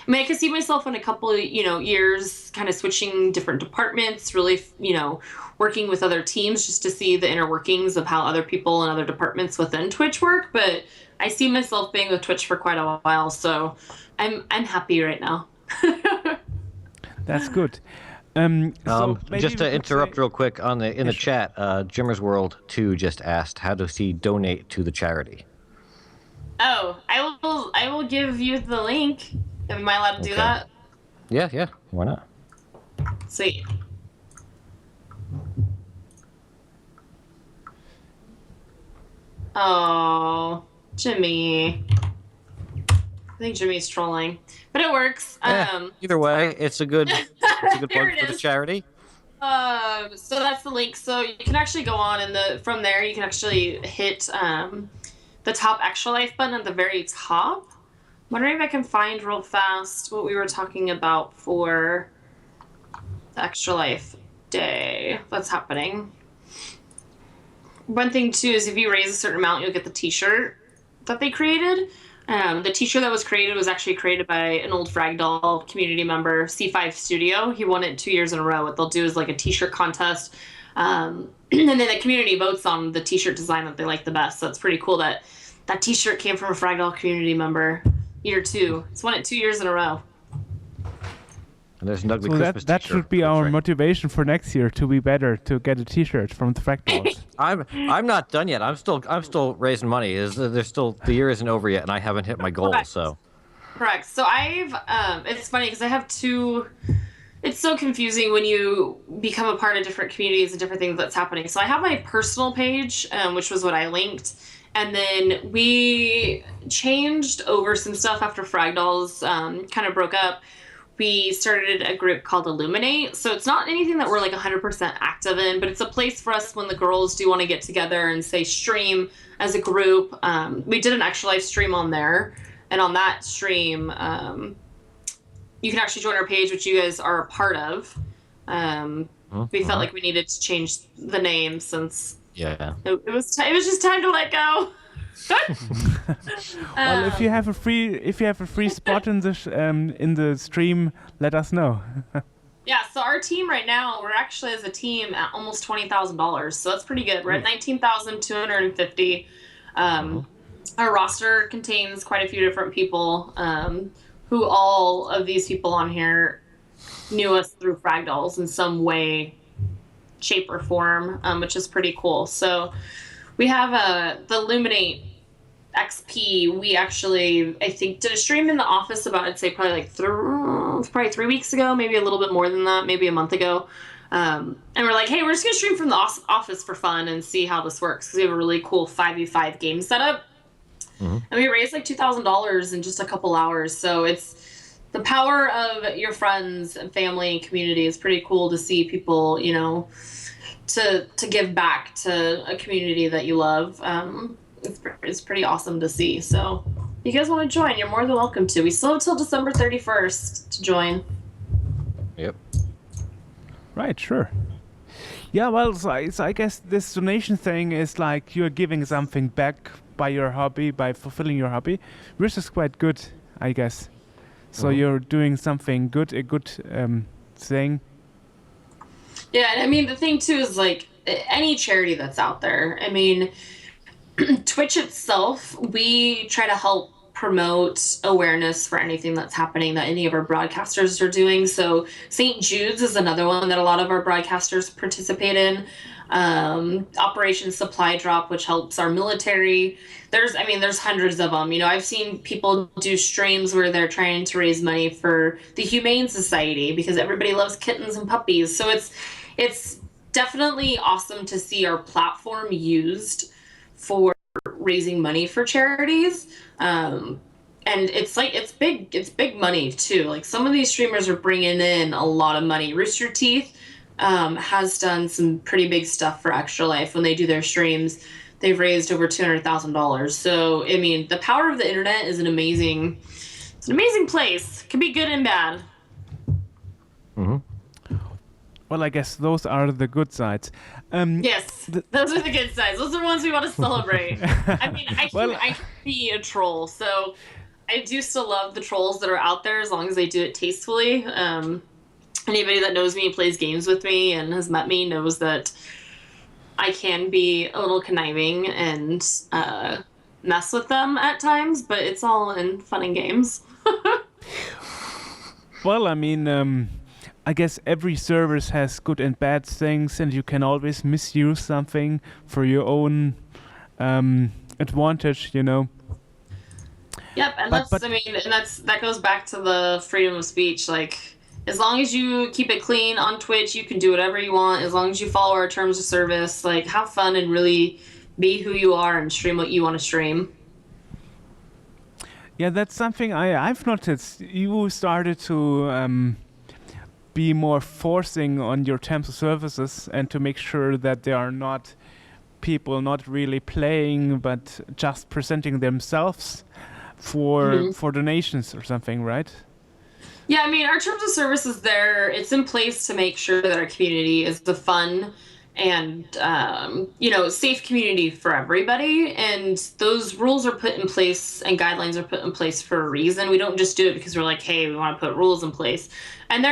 mean, I could see myself in a couple of years, kind of switching different departments, really working with other teams just to see the inner workings of how other people and other departments within Twitch work. But I see myself being with Twitch for quite a while, so I'm happy right now. That's good. So maybe Just we to could interrupt say- real quick in the chat, Jimmer's World 2 just asked, how does he donate to the charity? Oh, I will give you the link. Am I allowed to do Okay. that? Yeah, why not? Sweet. Oh, Jimmy. I think Jimmy's trolling, but it works. Either way, it's a good Here plug it for the is. charity. So that's the link. So you can actually go on, and from there you can actually hit the top extra life button at the very top. I'm wondering if I can find real fast what we were talking about for the extra life day that's happening. One thing too is if you raise a certain amount, you'll get the T-shirt that they created. The T-shirt that was created was actually created by an old Fragdoll community member, C5 Studio. He won it 2 years in a row. What they'll do is like a T-shirt contest, and then the community votes on the T-shirt design that they like the best. So it's pretty cool that that T-shirt came from a Fragdoll community member. Year 2. It's won it 2 years in a row. And there's an ugly So Christmas that t-shirt. should be That's our right. motivation for next year to be better, to get a T-shirt from the Fractals. I'm not done yet. I'm still raising money. There's still the year isn't over yet, and I haven't hit my goal. Correct. So Correct. So I've it's funny because I have two. It's so confusing when you become a part of different communities and different things that's happening. So I have my personal page, which was what I linked, and then we changed over some stuff after Fragdolls kind of broke up. We started a group called Illuminate. So it's not anything that we're like 100% active in, but it's a place for us when the girls do want to get together and say stream as a group. We did an extra live stream on there, and on that stream, you can actually join our page, which you guys are a part of. We felt like we needed to change the name since yeah. it was just time to let go. Well, if you have a free spot in the stream, let us know. Yeah, so our team right now, we're actually as a team at almost $20,000, so that's pretty good. We're at 19,250. Our roster contains quite a few different people, who all of these people on here knew us through Fragdolls in some way, shape, or form, which is pretty cool. So we have the Illuminate XP. We actually, I think, did a stream in the office about, I'd say probably like 3 weeks ago, maybe a little bit more than that, maybe a month ago. And we're like, hey, we're just gonna stream from the office for fun and see how this works, because we have a really cool 5v5 game setup. And we raised like $2,000 in just a couple hours. So it's the power of your friends and family and community is pretty cool to see people, to give back to a community that you love. It's pretty awesome to see. So if you guys want to join, you're more than welcome to. We still have till December 31st to join. Yep. Right, sure. Yeah, well, so I guess this donation thing is like you're giving something back by your hobby, by fulfilling your hobby, which is quite good, I guess. So you're doing something good, a good thing. Yeah, and I mean, the thing too is like any charity that's out there. I mean, Twitch itself, we try to help promote awareness for anything that's happening that any of our broadcasters are doing. So St. Jude's is another one that a lot of our broadcasters participate in. Operation Supply Drop, which helps our military. There's hundreds of them. I've seen people do streams where they're trying to raise money for the Humane Society because everybody loves kittens and puppies. So it's definitely awesome to see our platform used for raising money for charities. And it's big money too. Like some of these streamers are bringing in a lot of money. Rooster Teeth has done some pretty big stuff for Extra Life when they do their streams. They've raised over $200,000. So the power of the internet is an amazing place. It can be good and bad. Mm-hmm. Well, I guess those are the good sides. Yes, those are the good sides. Those are the ones we want to celebrate. I can be a troll, so I do still love the trolls that are out there as long as they do it tastefully. Anybody that knows me and plays games with me and has met me knows that I can be a little conniving and mess with them at times, but it's all in fun and games. Well, I guess every service has good and bad things, and you can always misuse something for your own advantage, Yep, and that goes back to the freedom of speech. Like, as long as you keep it clean on Twitch, you can do whatever you want. As long as you follow our terms of service, like, have fun and really be who you are and stream what you want to stream. Yeah, that's something I've noticed. You started to be more forcing on your terms of services and to make sure that there are not people not really playing but just presenting themselves for donations or something, right? Yeah, our terms of service is there. It's in place to make sure that our community is the fun and safe community for everybody. And those rules are put in place and guidelines are put in place for a reason. We don't just do it because we're like, hey, we want to put rules in place. And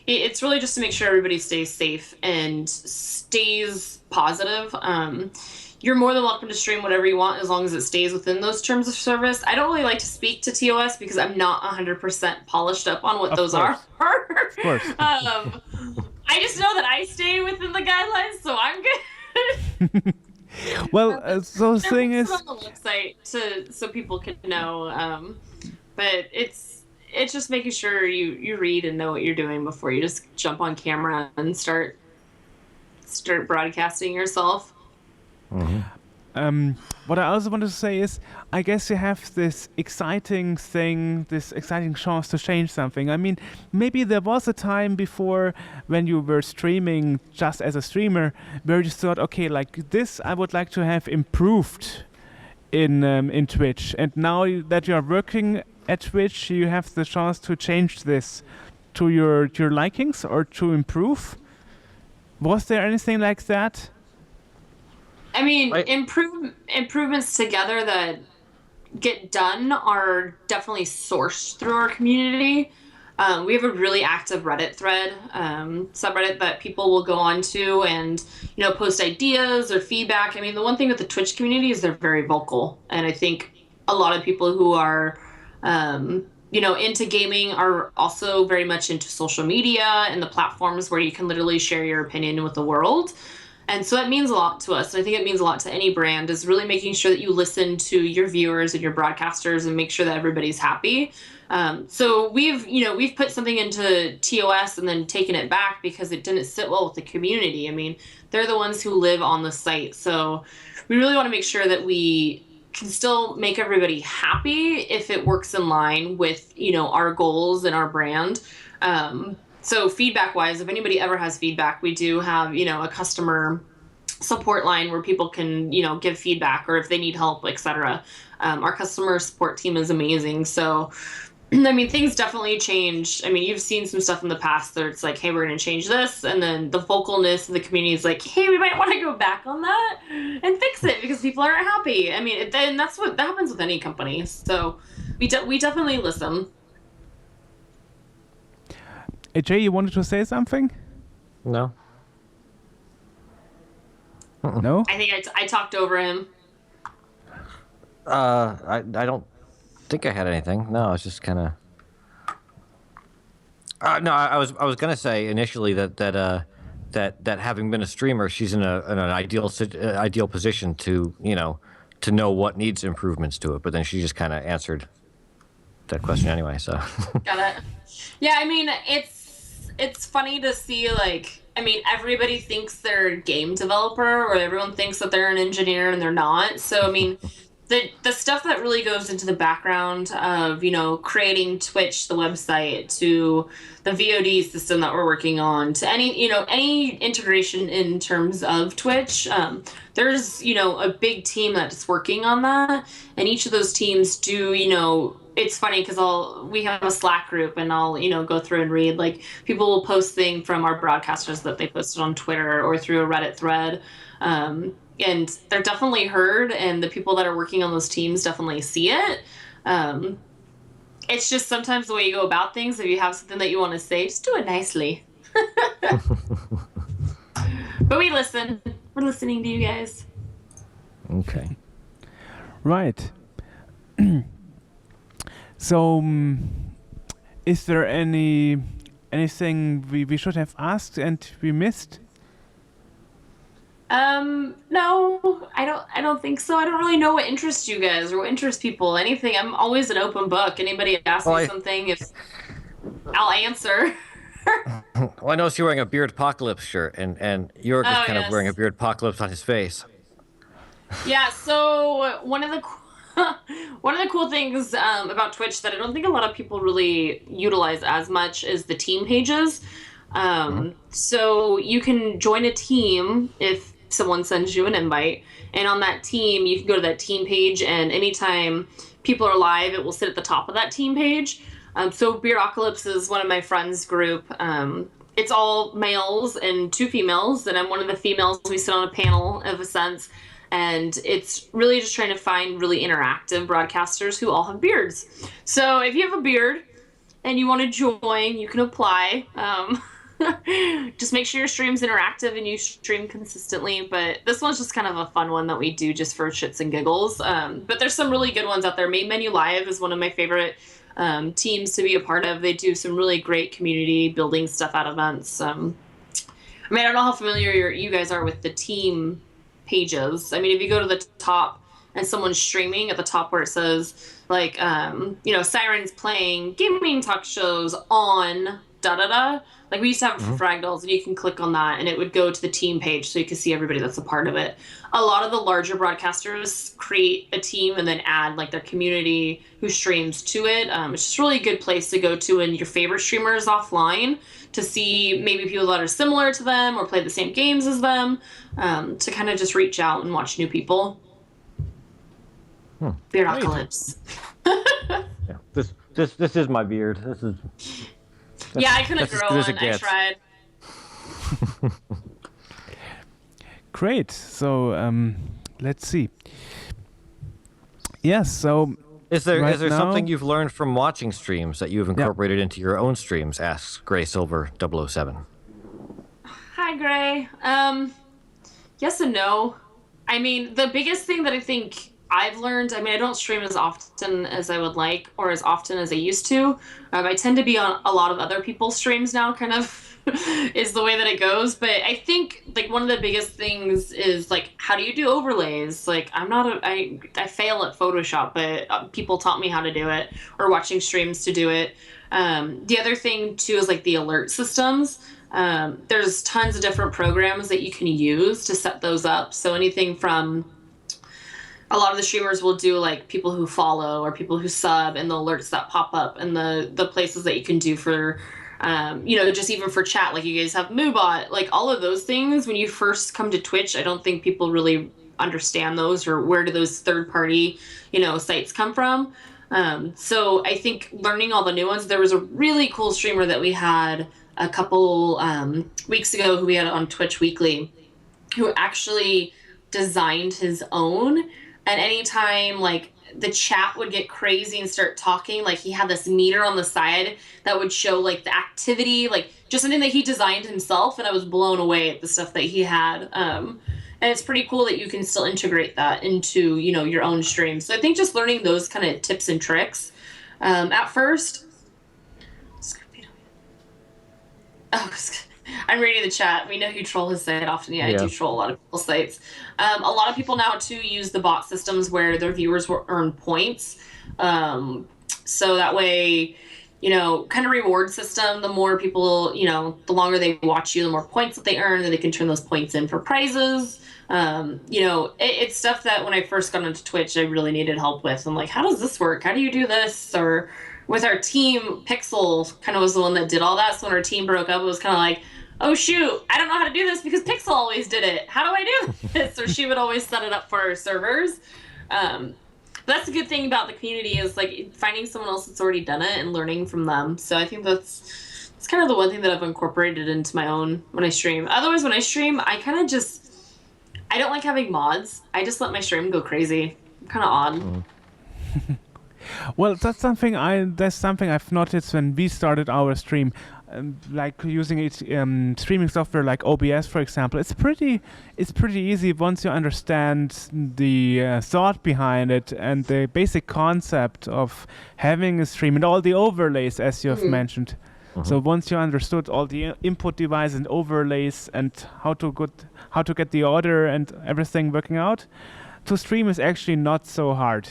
it's really just to make sure everybody stays safe and stays positive. You're more than welcome to stream whatever you want as long as it stays within those terms of service. I don't really like to speak to TOS because I'm not 100% polished up on what those are. Of course. I just know that I stay within the guidelines, so I'm good. Well, so the thing is, on the website so people can know. But it's just making sure you read and know what you're doing before you just jump on camera and start broadcasting yourself. Mm-hmm. What I also want to say is, I guess you have this exciting thing, this exciting chance to change something. Maybe there was a time before when you were streaming just as a streamer where you thought, okay, like this I would like to have improved in Twitch. And now that you are working at Twitch, you have the chance to change this to your likings or to improve. Was there anything like that? Improvements together that get done are definitely sourced through our community. We have a really active Reddit thread, subreddit that people will go on to and, post ideas or feedback. The one thing with the Twitch community is they're very vocal. And I think a lot of people who are, into gaming are also very much into social media and the platforms where you can literally share your opinion with the world. And so that means a lot to us. And I think it means a lot to any brand, is really making sure that you listen to your viewers and your broadcasters and make sure that everybody's happy. So we've put something into TOS and then taken it back because it didn't sit well with the community. They're the ones who live on the site. So we really want to make sure that we can still make everybody happy if it works in line with, our goals and our brand. So feedback-wise, if anybody ever has feedback, we do have, a customer support line where people can, give feedback or if they need help, etc. Our customer support team is amazing. So, things definitely change. You've seen some stuff in the past that it's like, hey, we're going to change this. And then the vocalness of the community is like, hey, we might want to go back on that and fix it because people aren't happy. And that's what that happens with any company. So we definitely listen. Jay, you wanted to say something? No. No? I think I talked over him. I don't think I had anything. No, it's just kind of. No, I was gonna say initially that having been a streamer, she's in an ideal position to to know what needs improvements to it. But then she just kind of answered that question anyway. So Got it. Yeah, I mean, it's funny to see, like, I mean, everybody thinks they're a game developer, or everyone thinks that they're an engineer and they're not. So, I mean, the stuff that really goes into the background of, creating Twitch, the website, to the VOD system that we're working on, to any integration in terms of Twitch, there's, a big team that's working on that. And each of those teams do, it's funny because we have a Slack group, and I'll go through and read, like, people will post things from our broadcasters that they posted on Twitter or through a Reddit thread, and they're definitely heard, and the people that are working on those teams definitely see it. It's just sometimes the way you go about things. If you have something that you want to say, just do it nicely. But we listen. We're listening to you guys. okay. Right. So, is there anything we should have asked and we missed? No, I don't think so. I don't really know what interests you guys or what interests people. Anything. I'm always an open book. Anybody asks me something, I'll answer. Well, I noticed you're wearing a Beard Apocalypse shirt, and Joerg is kind of yes. wearing a Beard Apocalypse on his face. Yeah, so one of the cool things about Twitch that I don't think a lot of people really utilize as much is the team pages. So you can join a team if someone sends you an invite, and on that team you can go to that team page, and anytime people are live, it will sit at the top of that team page. So Beardocalypse is one of my friends' group. It's all males and 2 females, and I'm one of the females. We sit on a panel of a sense, and it's really just trying to find really interactive broadcasters who all have beards. So if you have a beard and you want to join, you can apply. Just make sure your stream's interactive and you stream consistently. But this one's just kind of a fun one that we do just for shits and giggles. But there's some really good ones out there. Main Menu Live is one of my favorite teams to be a part of. They do some really great community building stuff at events. I mean, I don't know how familiar you guys are with the team pages. I mean, if you go to the top and someone's streaming, at the top where it says, like, Siren's playing gaming talk shows on da-da-da. Like, we used to have it for Fragdolls, and you can click on that, and it would go to the team page so you can see everybody that's a part of it. A lot of the larger broadcasters create a team and then add, like, their community who streams to it. It's just a really good place to go to when your favorite streamer is offline, to see maybe people that are similar to them or play the same games as them, to kind of just reach out and watch new people. Beardocalypse. Yeah. This is my beard. Yeah, I couldn't grow one. I tried. Great. So let's see. Yes. So is there right something you've learned from watching streams that you've incorporated into your own streams? Asks Gray Silver 007. Hi, Gray. Yes and no. I mean, the biggest thing that I think I've learned, I mean, I don't stream as often as I would like, or as often as I used to. I tend to be on a lot of other people's streams now, kind of is the way that it goes. But I think, like, one of the biggest things is, like, how do you do overlays? Like, I fail at Photoshop, but people taught me how to do it, or watching streams to do it. The other thing, too, is, like, the alert systems. There's tons of different programs that you can use to set those up. So anything from, a lot of the streamers will do, like, people who follow or people who sub, and the alerts that pop up, and the places that you can do for, just even for chat, like you guys have Moobot, like all of those things. When you first come to Twitch, I don't think people really understand those, or where do those third-party, sites come from. So I think learning all the new ones, there was a really cool streamer that we had a couple weeks ago who we had on Twitch Weekly, who actually designed his own. And anytime, like, the chat would get crazy and start talking, like, he had this meter on the side that would show, like, the activity, like, just something that he designed himself, and I was blown away at the stuff that he had. And it's pretty cool that you can still integrate that into, you know, your own stream. So I think just learning those kind of tips and tricks. At first, I'm reading the chat. We know you troll his site often. Yeah, I do troll a lot of people's sites. A lot of people now too use the bot systems where their viewers will earn points. So that way, you know, kind of reward system. The more people, you know, the longer they watch you, the more points that they earn, and they can turn those points in for prizes. You know, it's stuff that when I first got into Twitch, I really needed help with. I'm like, how does this work? How do you do this? Or with our team, Pixel kind of was the one that did all that. So when our team broke up, it was kind of like, oh shoot, I don't know how to do this because Pixel always did it. How do I do this? Or she would always set it up for our servers. That's the good thing about the community is like finding someone else that's already done it and learning from them. So I think that's kind of the one thing that I've incorporated into my own when I stream. Otherwise, when I stream, I kind of just, I don't like having mods. I just let my stream go crazy. I'm kind of odd. Well, that's something I've noticed when we started our stream, like using it, streaming software like OBS, for example. It's pretty easy once you understand the thought behind it and the basic concept of having a stream and all the overlays, as you have mentioned. So once you understood all the input device and overlays and how to get the order and everything working out, to stream is actually not so hard.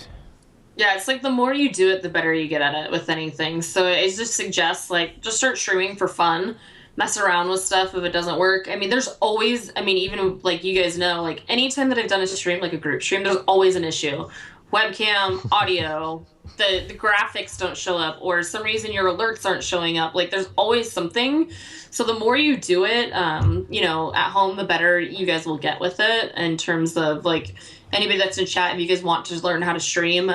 Yeah, it's like the more you do it, the better you get at it with anything. So it just suggests like just start streaming for fun, mess around with stuff if it doesn't work. I mean, there's always, I mean, even like you guys know, like anytime that I've done a stream, like a group stream, there's always an issue. Webcam, audio, the graphics don't show up, or some reason your alerts aren't showing up. Like there's always something. So the more you do it, you know, at home, the better you guys will get with it in terms of like anybody that's in chat, if you guys want to learn how to stream,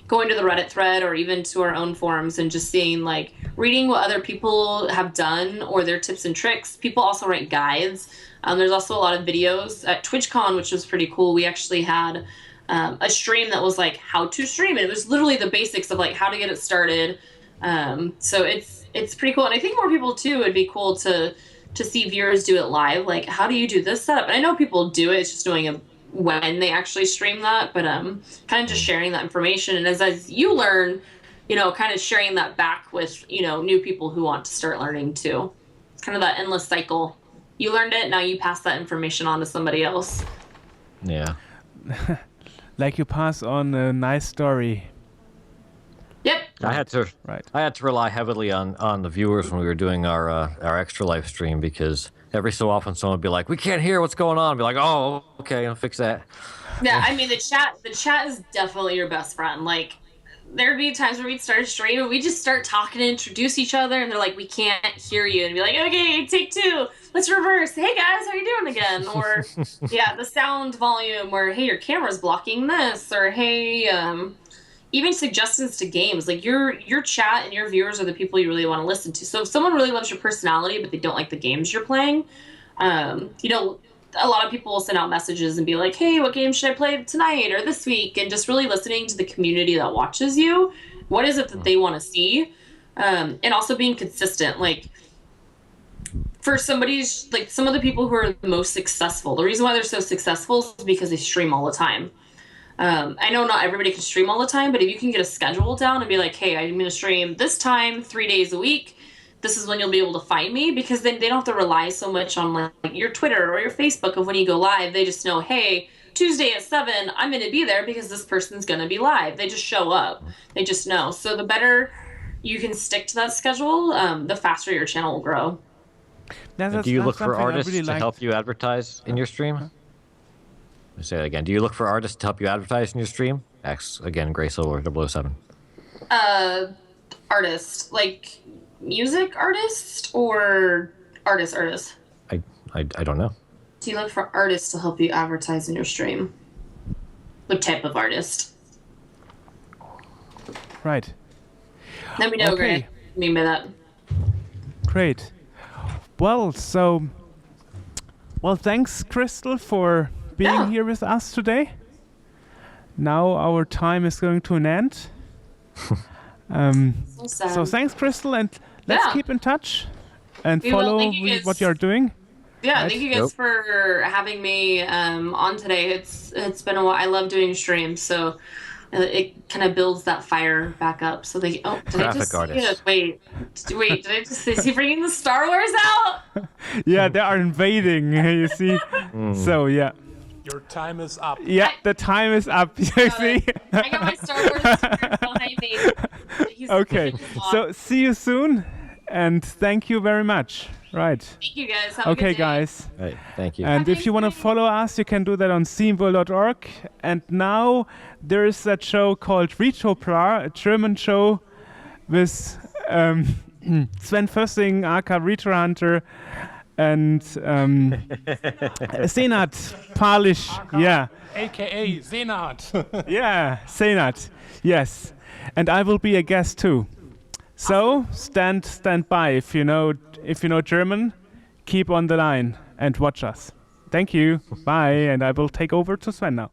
going to the Reddit thread or even to our own forums and just seeing like reading what other people have done or their tips and tricks. People also write guides. There's also a lot of videos at TwitchCon, which was pretty cool. We actually had a stream that was like how to stream. And it was literally the basics of like how to get it started. So it's pretty cool. And I think more people too, it'd be cool to see viewers do it live. Like, how do you do this setup? And I know people do it. It's just knowing when they actually stream that, but kind of just sharing that information. And as you learn, you know, kind of sharing that back with, you know, new people who want to start learning too. It's kind of that endless cycle. You learned it, now you pass that information on to somebody else. Yeah. Like you pass on a nice story. Yep. I had to rely heavily on the viewers when we were doing our extra live stream, because every so often someone would be like, "We can't hear what's going on." I'd be like, "Oh, okay, I'll fix that." Yeah, I mean the chat is definitely your best friend. Like there'd be times where we'd start a stream and we'd just start talking and introduce each other, and they're like, "We can't hear you," and be like, "Okay, take two. Let's reverse. Hey guys, how you doing again?" Or yeah, the sound volume, or hey, your camera's blocking this, or hey, even suggestions to games. Like your chat and your viewers are the people you really want to listen to. So if someone really loves your personality but they don't like the games you're playing, you know, a lot of people will send out messages and be like, "Hey, what game should I play tonight or this week?" And just really listening to the community that watches you. What is it that they want to see? And also being consistent. Like for somebody's, like some of the people who are the most successful, the reason why they're so successful is because they stream all the time. I know not everybody can stream all the time, but if you can get a schedule down and be like, "Hey, I'm going to stream this time 3 days a week. This is when you'll be able to find me," because then they don't have to rely so much on like your Twitter or your Facebook of when you go live. They just know, hey, Tuesday at 7, I'm going to be there because this person's going to be live. They just show up. They just know. So the better you can stick to that schedule, the faster your channel will grow. Do you look for artists to help you advertise in your stream? Let me say that again. Do you look for artists to help you advertise in your stream? X, again, Gray Solar 007. Artist. Like music artist or artist? I don't know. Do you look for artists to help you advertise in your stream? What type of artist? Right. Let me know, Gray. What I mean by that. Great. Well, thanks, Krystal, for being here with us today. Now our time is going to an end. So thanks, Krystal, and let's keep in touch and follow what you're doing. Yeah, Right. thank you guys for having me on today. It's been a while. I love doing streams, so it kind of builds that fire back up. So they did I just Graphic see artist. it? Wait, did I just is he bringing the Star Wars out? Yeah, they are invading. You see. So yeah. Your time is up. Yeah, the time is up. You see. I got my Star Wars t-shirt behind me. Okay. So see you soon, and thank you very much. Right. Thank you guys. Have a Okay, good day. guys. Right, thank you. And if you want to follow us, you can do that on themeworld.org. And now there is that show called Retropra, a German show with Sven Fössing, aka Retro Hunter, and Senat Palisch. Yeah. AKA Senat. Yeah, Senat. Yes. And I will be a guest too. So stand by. If you know German, keep on the line and watch us. Thank you. Bye. And I will take over to Sven now.